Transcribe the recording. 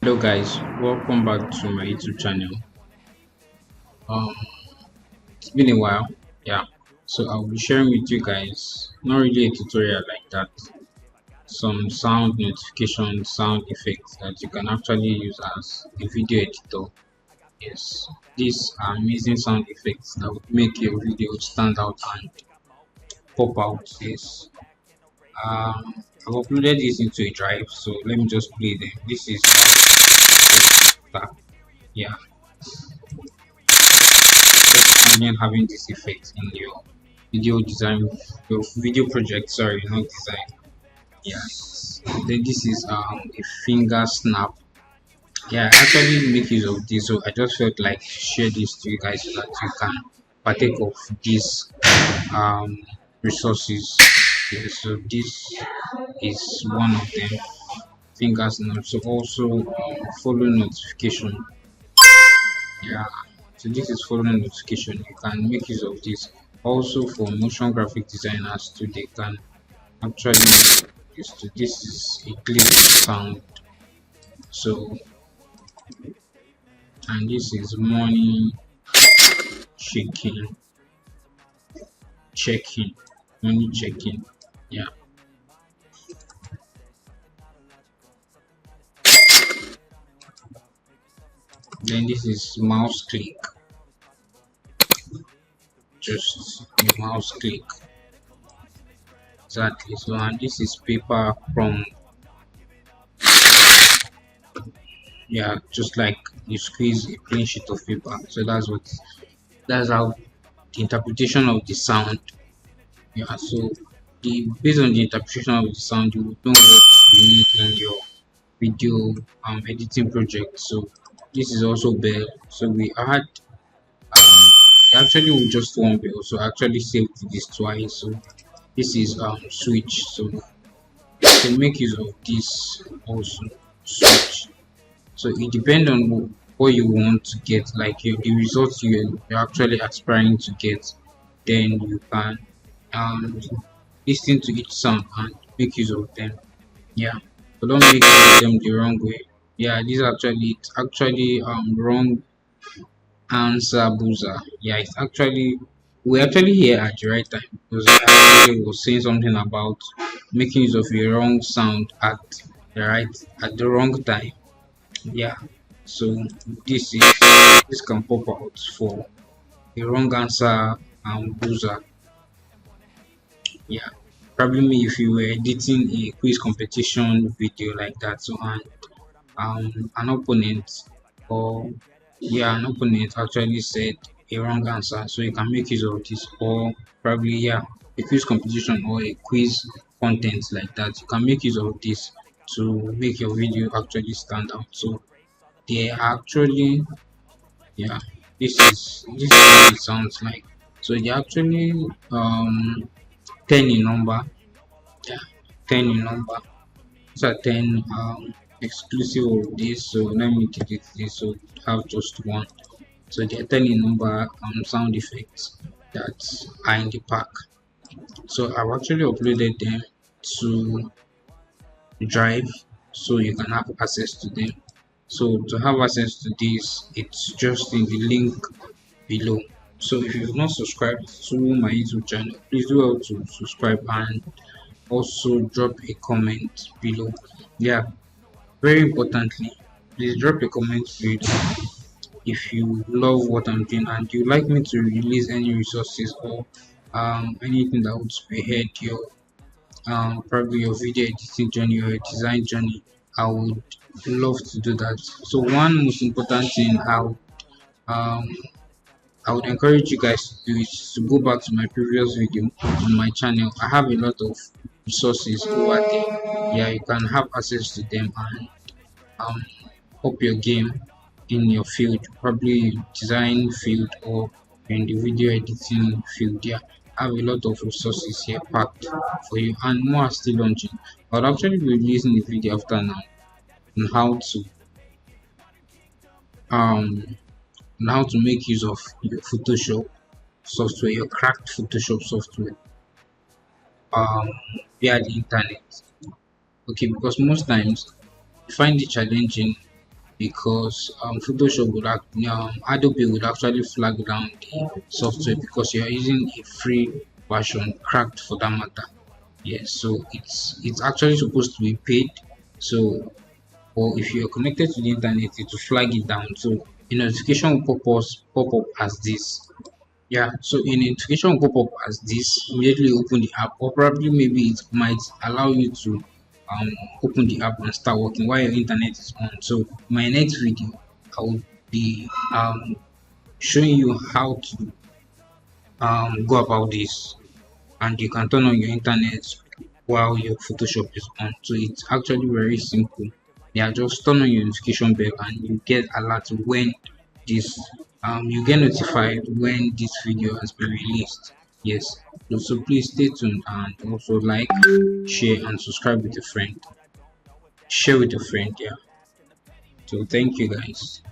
Hello guys, welcome back to my YouTube channel. Um, it's been a while, yeah. So I'll be sharing with you guys, not really a tutorial like that, some sound notification, sound effects that you can actually use as a video editor. Yes, these are amazing sound effects that would make your video stand out and pop out. Yes. I've uploaded this into a drive, so let me just play them. This is yeah. Imagine having this effect in your video design, your video project. Sorry, not design. Yes. Then this is a finger snap. Yeah, I actually make use of this, so I just felt like share this to you guys so that you can partake of these um resources. Yeah, so this is one of them. Finger snap. So also follow notification. Yeah, so this is following notification. You can make use of this also for motion graphic designers too. They can actually use to this is a click sound. So and this is money shaking checking money checking. Yeah, then this is mouse click, just a mouse click. Exactly. So and this is paper from, yeah, just like you squeeze a plain sheet of paper. So that's how the interpretation of the sound. Yeah, so the based on the interpretation of the sound, you will know what you need in your video editing project. So this is also bell. So we had actually we just one bell. So I actually saved this twice. So this is switch. So you can make use of this also switch. So it depends on what you want to get, like the results you're actually aspiring to get. Then you can um listen to each sound and make use of them. Yeah, but don't make use of them the wrong way. Yeah, this actually it's actually wrong answer boozer. Yeah, it's actually we actually here at the right time because I actually was saying something about making use of a wrong sound at the wrong time. Yeah, so this is this can pop out for a wrong answer boozer. Yeah, probably me if you were editing a quiz competition video like that. So and an opponent or yeah, an opponent actually said a wrong answer, so you can make use of this. Or probably yeah, a quiz competition or a quiz content like that. You can make use of this to make your video actually stand out. So they are actually, yeah, this is what it sounds like. So they actually 10 in number. Yeah, 10 in number. These are 10 exclusive of this. So let me delete this so we have just one. So there are 10 in number sound effects that are in the pack. So I've actually uploaded them to drive so you can have access to them. So to have access to this, it's just in the link below. So if you've not subscribed to my YouTube channel, please do well to subscribe and also drop a comment below. Yeah, very importantly, please drop a comment below if you love what I'm doing and you like me to release any resources or anything that would spearhead your probably your video editing journey or your design journey. I would love to do that. So one most important thing um I would encourage you guys to do is to go back to my previous video on my channel. I have a lot of resources over there. Yeah, you can have access to them and um up your game in your field, probably design field or in the video editing field. Yeah, I have a lot of resources here packed for you and more are still launching. I'll actually be releasing a video after now on um how to make use of your Photoshop software, your cracked Photoshop software um via the internet. Okay, because most times you find it challenging because Photoshop would Adobe would actually flag down the software because you are using a free version, cracked for that matter. Yes, so it's actually supposed to be paid. So, or if you're connected to the internet, it will flag it down. So a notification will pop up as this. Yeah, so a notification will pop up as this. Immediately open the app, or probably maybe it might allow you to open the app and start working while your internet is on. So my next video, I will be showing you how to go about this, and you can turn on your internet while your Photoshop is on. So it's actually very simple. Yeah, just turn on your notification bell and you get alert when this you get notified when this video has been released. Yes. So please stay tuned and also like, share and subscribe with a friend. Share with a friend, yeah. So thank you guys.